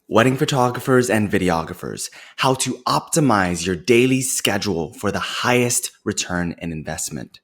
Wedding photographers and videographers, how to optimize your daily schedule for the highest return in investment.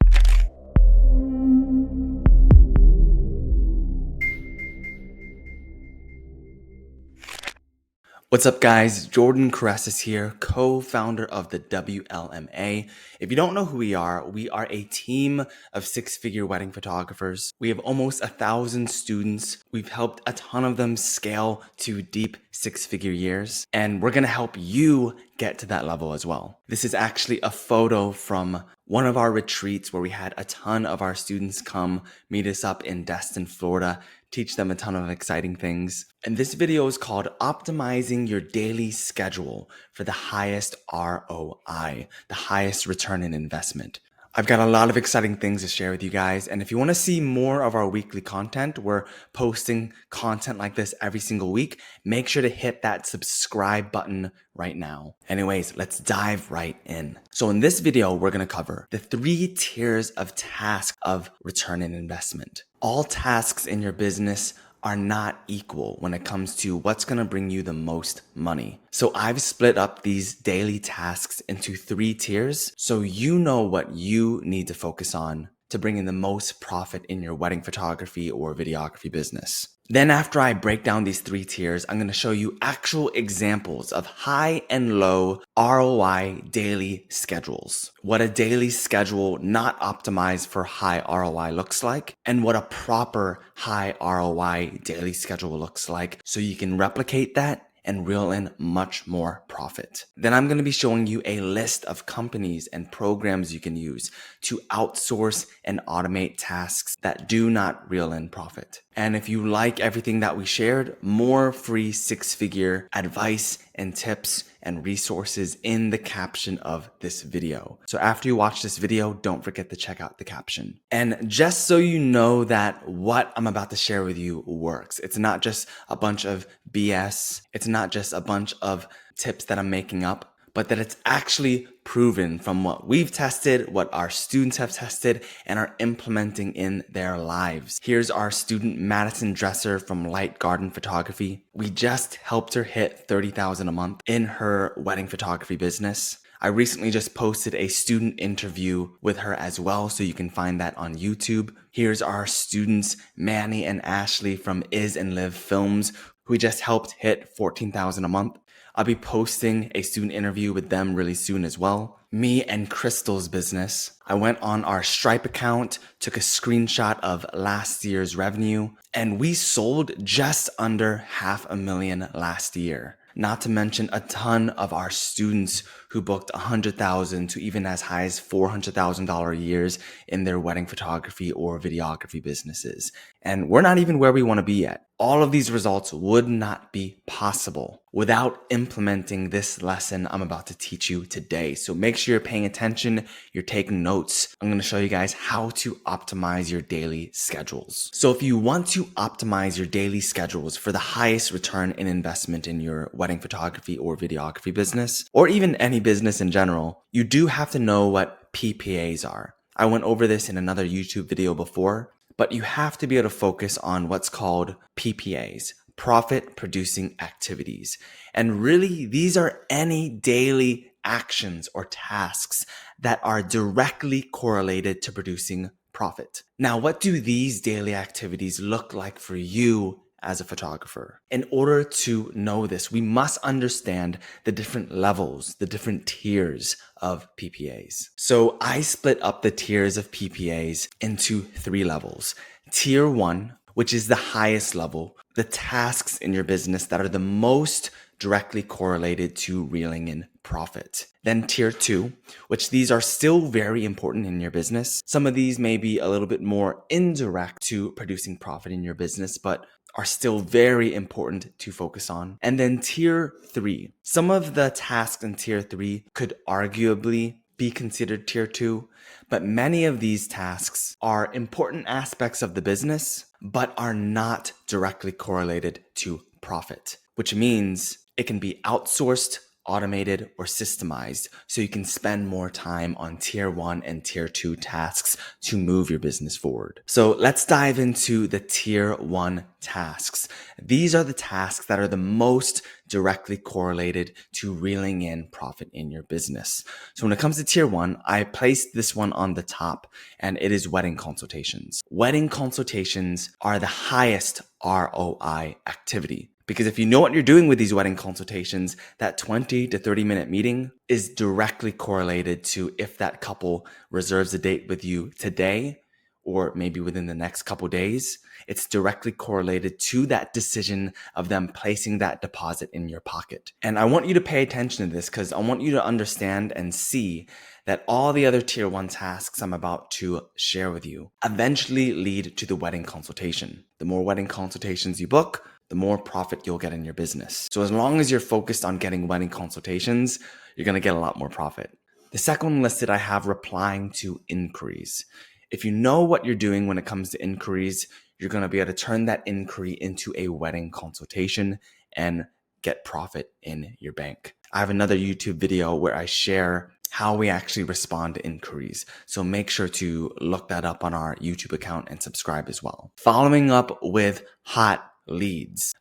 What's up guys, Jordan Correces here, co-founder of the WLMA. If you don't know who we are a team of six-figure wedding photographers. We have almost 1,000 students. We've helped a ton of them scale to deep six-figure years, and we're gonna help you get to that level as well. This is actually a photo from one of our retreats where we had a ton of our students come meet us up in Destin, Florida, teach them a ton of exciting things. And this video is called Optimizing Your Daily Schedule for the Highest ROI, the highest return in investment. I've got a lot of exciting things to share with you guys. And if you want to see more of our weekly content, we're posting content like this every single week. Make sure to hit that subscribe button right now. Anyways, let's dive right in. So in this video, we're going to cover the 3 tiers of tasks of return in investment. All tasks in your business are not equal when it comes to what's going to bring you the most money. So I've split up these daily tasks into 3 tiers so you know what you need to focus on to bring in the most profit in your wedding photography or videography business. Then after I break down these 3 tiers, I'm going to show you actual examples of high and low ROI daily schedules. What a daily schedule not optimized for high ROI looks like, and what a proper high ROI daily schedule looks like so you can replicate that and reel in much more profit. Then I'm going to be showing you a list of companies and programs you can use to outsource and automate tasks that do not reel in profit. And if you like everything that we shared, more free 6-figure advice and tips and resources in the caption of this video. So after you watch this video, don't forget to check out the caption. And just so you know that what I'm about to share with you works, it's not just a bunch of BS. It's not just a bunch of tips that I'm making up, but that it's actually proven from what we've tested, what our students have tested, and are implementing in their lives. Here's our student Madison Dresser from Light Garden Photography. We just helped her hit $30,000 a month in her wedding photography business. I recently just posted a student interview with her as well, so you can find that on YouTube. Here's our students Manny and Ashley from Is and Live Films, who we just helped hit $14,000 a month. I'll be posting a student interview with them really soon as well. Me and Crystal's business. I went on our Stripe account, took a screenshot of last year's revenue, and we sold just under $500,000 last year. Not to mention a ton of our students who booked $100,000 to even as high as $400,000 years in their wedding photography or videography businesses. And we're not even where we want to be yet. All of these results would not be possible without implementing this lesson I'm about to teach you today. So make sure you're paying attention, you're taking notes. I'm going to show you guys how to optimize your daily schedules. So if you want to optimize your daily schedules for the highest return in investment in your wedding photography or videography business, or even any business in general, you do have to know what ppas are. I went over this in another YouTube video before, but you have to be able to focus on what's called ppas, profit producing activities. And really, these are any daily actions or tasks that are directly correlated to producing profit. Now, what do these daily activities look like for you as a photographer? In order to know this, we must understand the different levels, the different tiers of PPAs. So I split up the tiers of PPAs into 3 levels. Tier 1, which is the highest level, the tasks in your business that are the most directly correlated to reeling in profit. Then tier 2, which these are still very important in your business. Some of these may be a little bit more indirect to producing profit in your business, but are still very important to focus on. And then tier 3. Some of the tasks in tier 3 could arguably be considered tier 2, but many of these tasks are important aspects of the business, but are not directly correlated to profit, which means it can be outsourced automated, or systemized so you can spend more time on tier 1 and tier 2 tasks to move your business forward. So let's dive into the tier 1 tasks. These are the tasks that are the most directly correlated to reeling in profit in your business. So when it comes to tier 1, I placed this one on the top, and it is wedding consultations. Wedding consultations are the highest ROI activity. Because if you know what you're doing with these wedding consultations, that 20 to 30 minute meeting is directly correlated to if that couple reserves a date with you today or maybe within the next couple days. It's directly correlated to that decision of them placing that deposit in your pocket. And I want you to pay attention to this because I want you to understand and see that all the other tier 1 tasks I'm about to share with you eventually lead to the wedding consultation. The more wedding consultations you book, the more profit you'll get in your business. So as long as you're focused on getting wedding consultations, you're going to get a lot more profit. The second one listed, I have replying to inquiries. If you know what you're doing when it comes to inquiries, you're going to be able to turn that inquiry into a wedding consultation and get profit in your bank. I have another YouTube video where I share how we actually respond to inquiries. So make sure to look that up on our YouTube account and subscribe as well. Following up with hot leads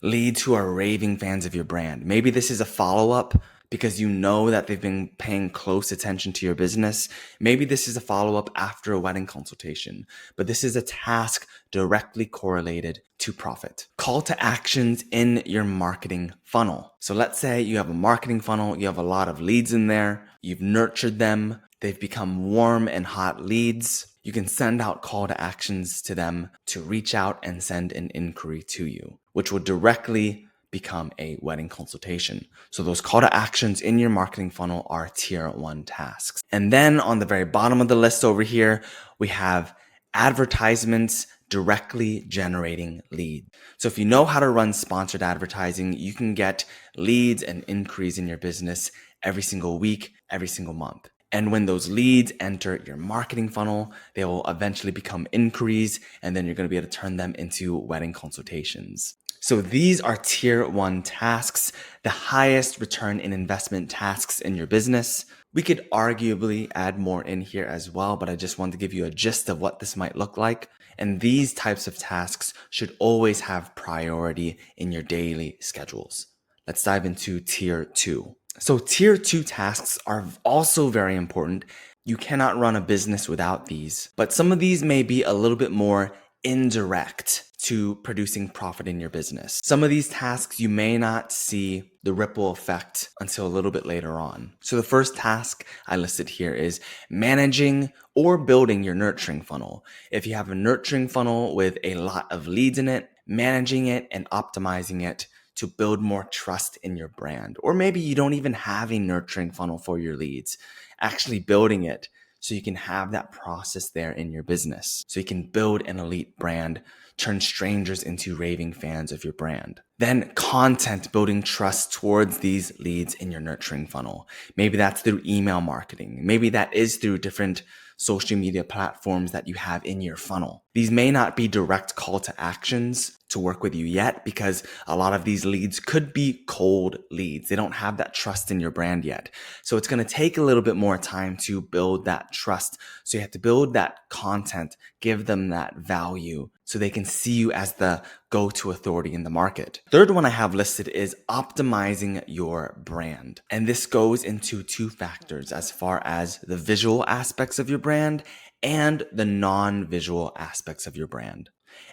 who are raving fans of your brand. Maybe this is a follow-up because you know that they've been paying close attention to your business. Maybe this is a follow-up after a wedding consultation, but this is a task directly correlated to profit. Call to actions in your marketing funnel. So let's say you have a marketing funnel, you have a lot of leads in there, you've nurtured them, they've become warm and hot leads. You can send out call to actions to them to reach out and send an inquiry to you, which will directly become a wedding consultation. So those call to actions in your marketing funnel are tier 1 tasks. And then on the very bottom of the list over here, we have advertisements directly generating leads. So if you know how to run sponsored advertising, you can get leads and inquiries in your business every single week, every single month. And when those leads enter your marketing funnel, they will eventually become inquiries, and then you're going to be able to turn them into wedding consultations. So these are tier 1 tasks, the highest return in investment tasks in your business. We could arguably add more in here as well, but I just wanted to give you a gist of what this might look like. And these types of tasks should always have priority in your daily schedules. Let's dive into tier 2. So tier 2 tasks are also very important. You cannot run a business without these, but some of these may be a little bit more indirect to producing profit in your business. Some of these tasks you may not see the ripple effect until a little bit later on. So the first task I listed here is managing or building your nurturing funnel. If you have a nurturing funnel with a lot of leads in it, managing it and optimizing it to build more trust in your brand. Or maybe you don't even have a nurturing funnel for your leads, actually building it so you can have that process there in your business. So you can build an elite brand, turn strangers into raving fans of your brand. Then content, building trust towards these leads in your nurturing funnel. Maybe that's through email marketing. Maybe that is through different social media platforms that you have in your funnel. These may not be direct call to actions to work with you yet because a lot of these leads could be cold leads. They don't have that trust in your brand yet. So it's going to take a little bit more time to build that trust. So you have to build that content, give them that value so they can see you as the go-to authority in the market. Third one I have listed is optimizing your brand. And this goes into 2 factors as far as the visual aspects of your brand and the non-visual aspects of your brand.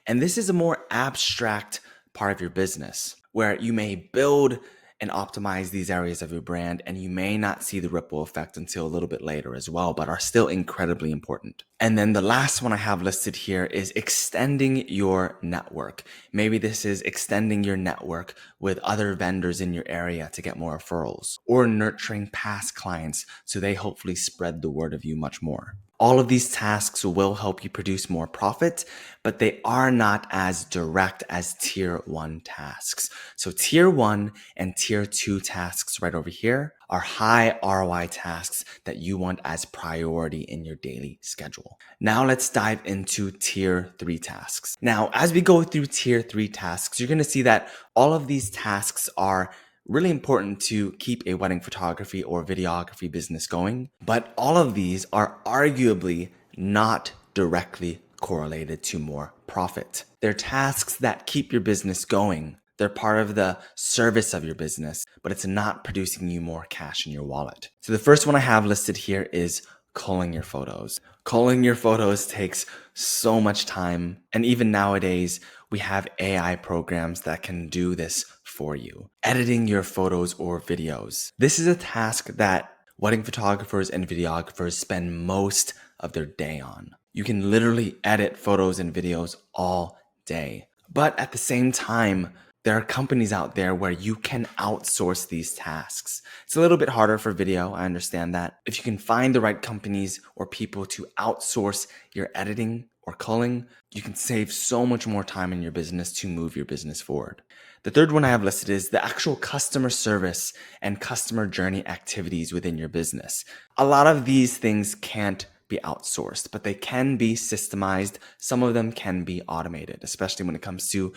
And this is a more abstract part of your business where you may build and optimize these areas of your brand, and you may not see the ripple effect until a little bit later as well, but are still incredibly important. And then the last one I have listed here is extending your network. Maybe this is extending your network with other vendors in your area to get more referrals, or nurturing past clients so they hopefully spread the word of you much more. All of these tasks will help you produce more profit, but they are not as direct as tier 1 tasks. So tier 1 and tier 2 tasks right over here are high ROI tasks that you want as priority in your daily schedule. Now let's dive into tier 3 tasks. Now, as we go through tier 3 tasks, you're going to see that all of these tasks are really important to keep a wedding photography or videography business going. But all of these are arguably not directly correlated to more profit. They're tasks that keep your business going. They're part of the service of your business, but it's not producing you more cash in your wallet. So the first one I have listed here is culling your photos. Culling your photos takes so much time. And even nowadays, we have AI programs that can do this for you. Editing your photos or videos. This is a task that wedding photographers and videographers spend most of their day on. You can literally edit photos and videos all day. But at the same time, there are companies out there where you can outsource these tasks. It's a little bit harder for video, I understand that. If you can find the right companies or people to outsource your editing or culling, you can save so much more time in your business to move your business forward. The third one I have listed is the actual customer service and customer journey activities within your business. A lot of these things can't be outsourced, but they can be systemized. Some of them can be automated, especially when it comes to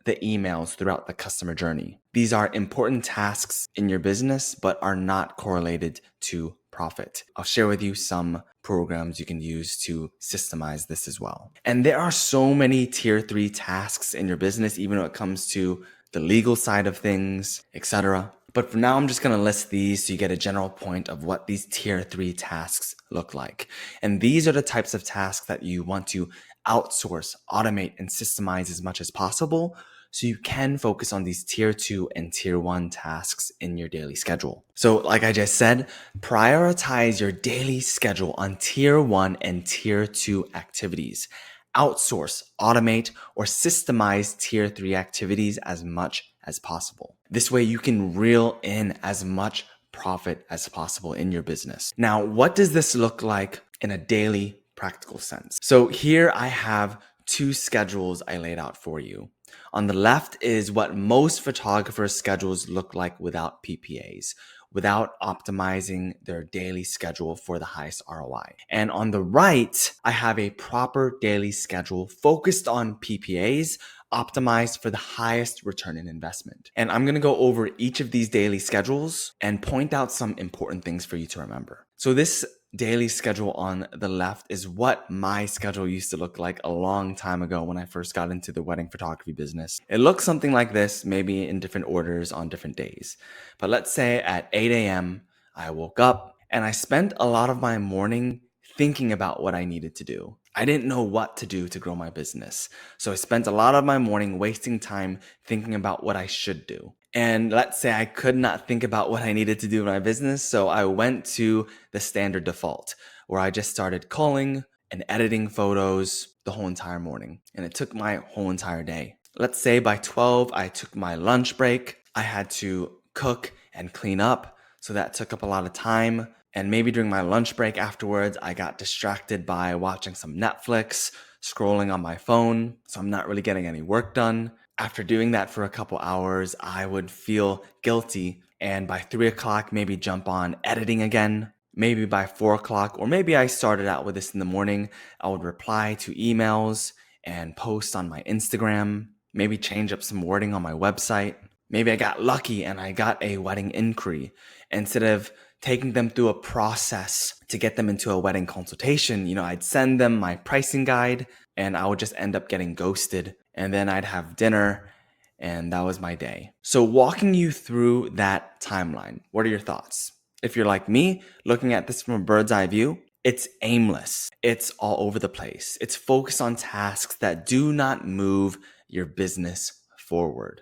the emails throughout the customer journey. These are important tasks in your business, but are not correlated to profit. I'll share with you some programs you can use to systemize this as well. And there are so many tier 3 tasks in your business, even when it comes to the legal side of things, etc. But for now, I'm just going to list these so you get a general point of what these tier 3 tasks look like. And these are the types of tasks that you want to outsource, automate, and systemize as much as possible, so you can focus on these tier 2 and tier 1 tasks in your daily schedule. So like I just said, prioritize your daily schedule on tier 1 and tier 2 activities. Outsource, automate, or systemize tier 3 activities as much as possible. This way you can reel in as much profit as possible in your business. Now, what does this look like in a daily practical sense? So here I have 2 schedules I laid out for you. On the left is what most photographers' schedules look like without PPAs, without optimizing their daily schedule for the highest ROI. And on the right, I have a proper daily schedule focused on PPAs, optimized for the highest return in investment. And I'm going to go over each of these daily schedules and point out some important things for you to remember. So this daily schedule on the left is what my schedule used to look like a long time ago when I first got into the wedding photography business. It looks something like this, maybe in different orders on different days. But let's say at 8 a.m., I woke up and I spent a lot of my morning thinking about what I needed to do. I didn't know what to do to grow my business. So I spent a lot of my morning wasting time thinking about what I should do. And let's say I could not think about what I needed to do in my business, so I went to the standard default, where I just started culling and editing photos the whole entire morning. And it took my whole entire day. Let's say by 12, I took my lunch break. I had to cook and clean up, so that took up a lot of time. And maybe during my lunch break afterwards, I got distracted by watching some Netflix, scrolling on my phone, so I'm not really getting any work done. After doing that for a couple hours, I would feel guilty, and by 3 o'clock, maybe jump on editing again. Maybe by 4 o'clock, or maybe I started out with this in the morning, I would reply to emails and post on my Instagram, maybe change up some wording on my website. Maybe I got lucky and I got a wedding inquiry. Instead of taking them through a process to get them into a wedding consultation, I'd send them my pricing guide and I would just end up getting ghosted. And then I'd have dinner and that was my day. So walking you through that timeline, what are your thoughts? If you're like me, looking at this from a bird's eye view, it's aimless. It's all over the place. It's focused on tasks that do not move your business forward.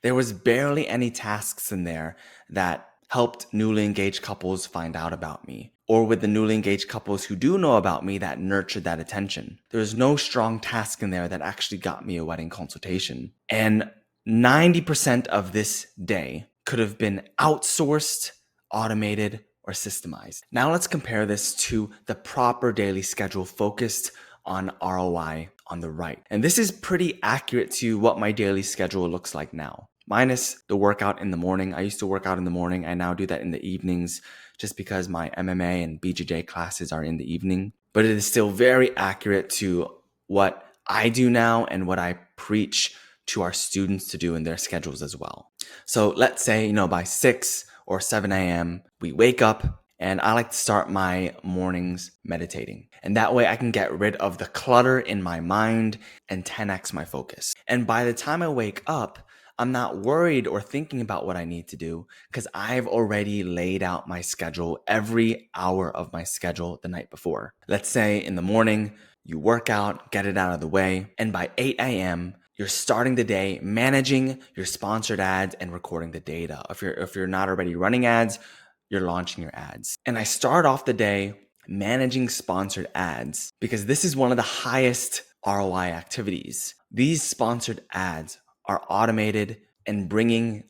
There was barely any tasks in there that helped newly engaged couples find out about me, or with the newly engaged couples who do know about me that nurtured that attention. There's no strong task in there that actually got me a wedding consultation. And 90% of this day could have been outsourced, automated, or systemized. Now let's compare this to the proper daily schedule focused on ROI on the right. And this is pretty accurate to what my daily schedule looks like now. Minus the workout in the morning. I used to work out in the morning. I now do that in the evenings just because my MMA and BJJ classes are in the evening. But it is still very accurate to what I do now and what I preach to our students to do in their schedules as well. So let's say, by 6 or 7 a.m., we wake up and I like to start my mornings meditating. And that way I can get rid of the clutter in my mind and 10x my focus. And by the time I wake up, I'm not worried or thinking about what I need to do because I've already laid out my schedule, every hour of my schedule the night before. Let's say in the morning, you work out, get it out of the way, and by 8 a.m., you're starting the day managing your sponsored ads and recording the data. If you're not already running ads, you're launching your ads. And I start off the day managing sponsored ads because this is one of the highest ROI activities. These sponsored ads are automated and bringing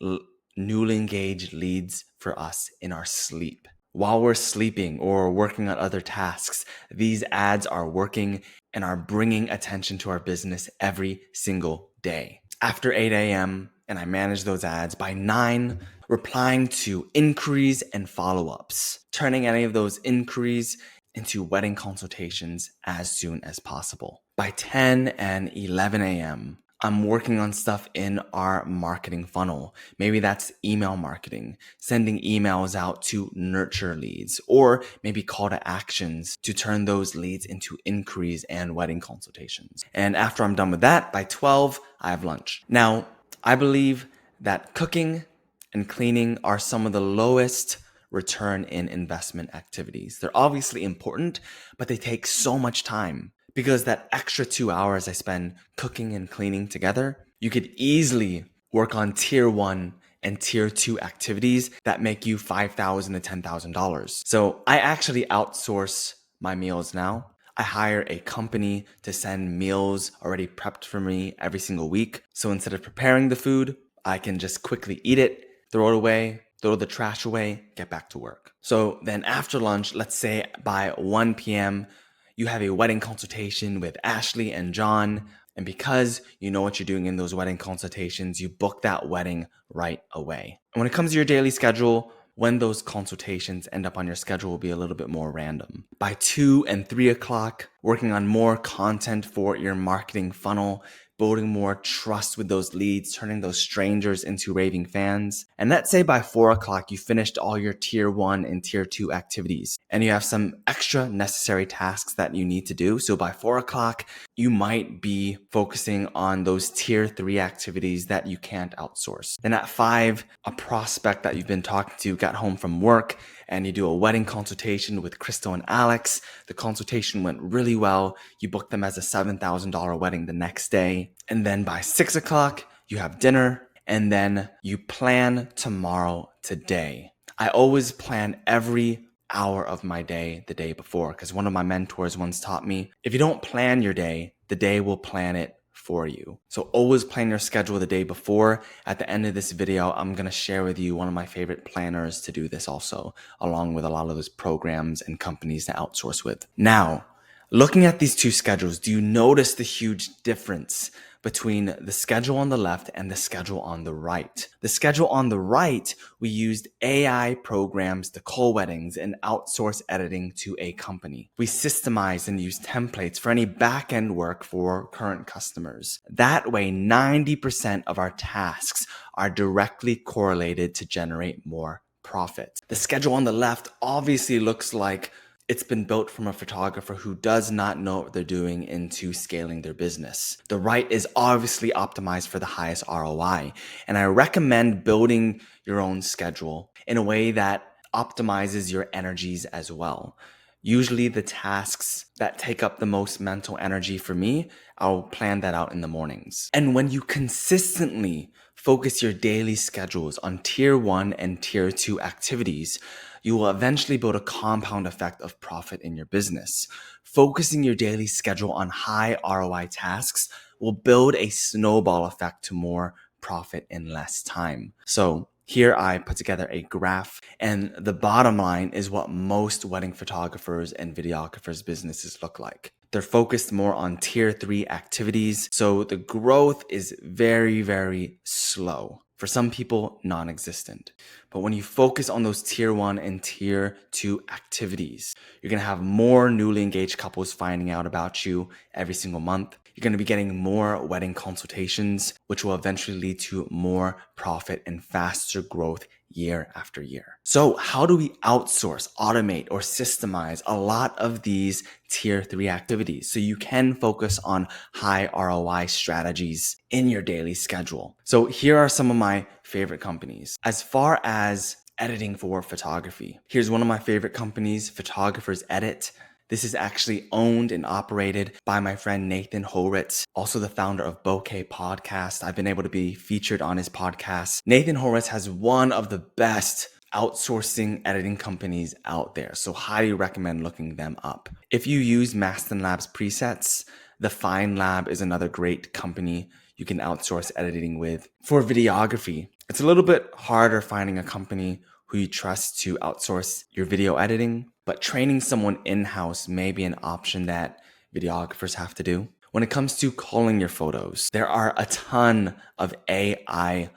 newly engaged leads for us in our sleep. While we're sleeping or working on other tasks, these ads are working and are bringing attention to our business every single day. After 8 a.m., and I manage those ads, by 9, replying to inquiries and follow-ups, turning any of those inquiries into wedding consultations as soon as possible. By 10 and 11 a.m., I'm working on stuff in our marketing funnel. Maybe that's email marketing, sending emails out to nurture leads, or maybe call to actions to turn those leads into inquiries and wedding consultations. And after I'm done with that, by 12, I have lunch. Now, I believe that cooking and cleaning are some of the lowest return in investment activities. They're obviously important, but they take so much time. Because that extra 2 hours I spend cooking and cleaning together, you could easily work on tier 1 and tier 2 activities that make you $5,000 to $10,000. So I actually outsource my meals now. I hire a company to send meals already prepped for me every single week. So instead of preparing the food, I can just quickly eat it, throw it away, throw the trash away, get back to work. So then after lunch, let's say by 1 p.m., you have a wedding consultation with Ashley and John. And because you know what you're doing in those wedding consultations, you book that wedding right away. And when it comes to your daily schedule, when those consultations end up on your schedule will be a little bit more random. By 2 and 3 o'clock, working on more content for your marketing funnel, building more trust with those leads, turning those strangers into raving fans. And let's say by 4 o'clock, you finished all your tier 1 and tier 2 activities and you have some extra necessary tasks that you need to do. So by 4 o'clock, you might be focusing on those tier 3 activities that you can't outsource. Then at 5, a prospect that you've been talking to got home from work and you do a wedding consultation with Crystal and Alex. The consultation went really well. You booked them as a $7,000 wedding the next day. And then by 6 o'clock, you have dinner and then you plan tomorrow today. I always plan every hour of my day the day before because one of my mentors once taught me, if you don't plan your day, the day will plan it for you. So always plan your schedule the day before. At the end of this video, I'm going to share with you one of my favorite planners to do this also, along with a lot of those programs and companies to outsource with. Now, looking at these two schedules, do you notice the huge difference between the schedule on the left and the schedule on the right? The schedule on the right, we used AI programs to call weddings and outsource editing to a company. We systemized and used templates for any back-end work for current customers. That way, 90% of our tasks are directly correlated to generate more profit. The schedule on the left obviously looks like it's been built from a photographer who does not know what they're doing into scaling their business. The right is obviously optimized for the highest ROI. And I recommend building your own schedule in a way that optimizes your energies as well. Usually the tasks that take up the most mental energy for me, I'll plan that out in the mornings. And when you consistently focus your daily schedules on tier 1 and tier 2 activities, you will eventually build a compound effect of profit in your business. Focusing your daily schedule on high ROI tasks will build a snowball effect to more profit in less time. So here I put together a graph, and the bottom line is what most wedding photographers and videographers businesses look like. They're focused more on tier 3 activities, so the growth is very, very slow. For some people, non-existent. But when you focus on those tier 1 and tier 2 activities, you're going to have more newly engaged couples finding out about you every single month. You're going to be getting more wedding consultations, which will eventually lead to more profit and faster growth year after year. So how do we outsource, automate, or systemize a lot of these tier 3 activities so you can focus on high ROI strategies in your daily schedule? So here are some of my favorite companies. As far as editing for photography, here's one of my favorite companies, Photographers Edit. This is actually owned and operated by my friend Nathan Horowitz, also the founder of Bokeh Podcast. I've been able to be featured on his podcast. Nathan Horowitz has one of the best outsourcing editing companies out there, so highly recommend looking them up. If you use Maston Labs presets, the Fine Lab is another great company you can outsource editing with. For videography, it's a little bit harder finding a company who you trust to outsource your video editing, but training someone in-house may be an option that videographers have to do. When it comes to culling your photos, there are a ton of AI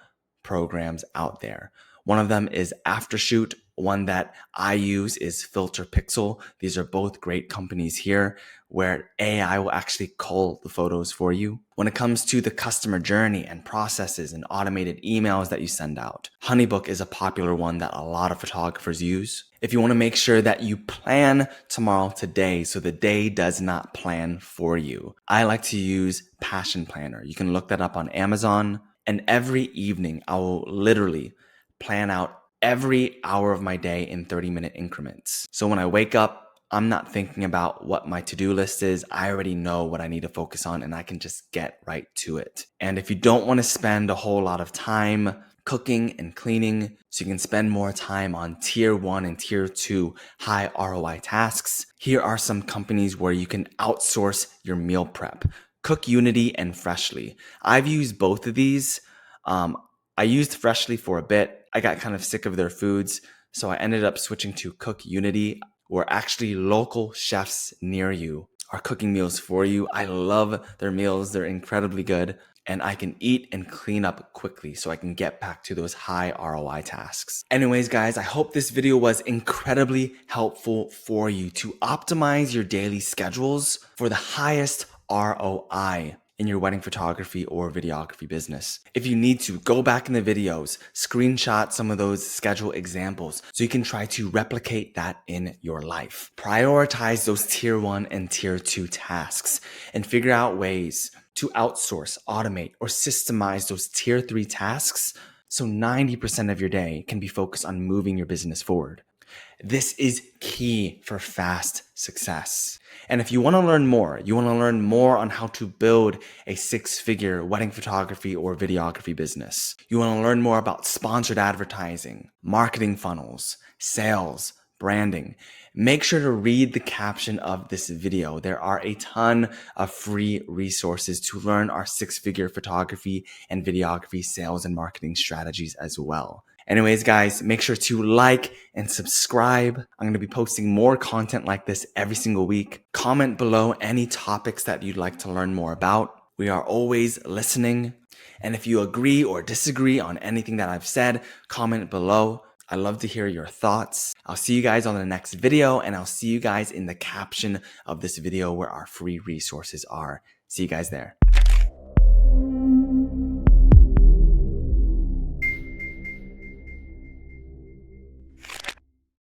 programs out there. One of them is Aftershoot. One that I use is Filter Pixel. These are both great companies here where AI will actually cull the photos for you. When it comes to the customer journey and processes and automated emails that you send out, Honeybook is a popular one that a lot of photographers use. If you want to make sure that you plan tomorrow today so the day does not plan for you, I like to use Passion Planner. You can look that up on Amazon. And every evening, I will literally plan out every hour of my day in 30-minute increments. So when I wake up, I'm not thinking about what my to-do list is. I already know what I need to focus on and I can just get right to it. And if you don't want to spend a whole lot of time cooking and cleaning, so you can spend more time on tier 1 and tier 2 high ROI tasks, here are some companies where you can outsource your meal prep. Cook Unity and Freshly. I've used both of these. I used Freshly for a bit. I got kind of sick of their foods, so I ended up switching to Cook Unity, where actually local chefs near you are cooking meals for you. I love their meals. They're incredibly good, and I can eat and clean up quickly so I can get back to those high ROI tasks. Anyways, guys, I hope this video was incredibly helpful for you to optimize your daily schedules for the highest ROI in your wedding photography or videography business. If you need to, go back in the videos, screenshot some of those schedule examples so you can try to replicate that in your life. Prioritize those tier 1 and tier 2 tasks and figure out ways to outsource, automate, or systemize those tier 3 tasks so 90% of your day can be focused on moving your business forward. This is key for fast success. And if you want to learn more, on how to build a 6-figure wedding photography or videography business, you want to learn more about sponsored advertising, marketing funnels, sales, branding, make sure to read the caption of this video. There are a ton of free resources to learn our 6-figure photography and videography sales and marketing strategies as well. Anyways, guys, make sure to like and subscribe. I'm going to be posting more content like this every single week. Comment below any topics that you'd like to learn more about. We are always listening. And if you agree or disagree on anything that I've said, comment below. I love to hear your thoughts. I'll see you guys on the next video, and I'll see you guys in the caption of this video where our free resources are. See you guys there.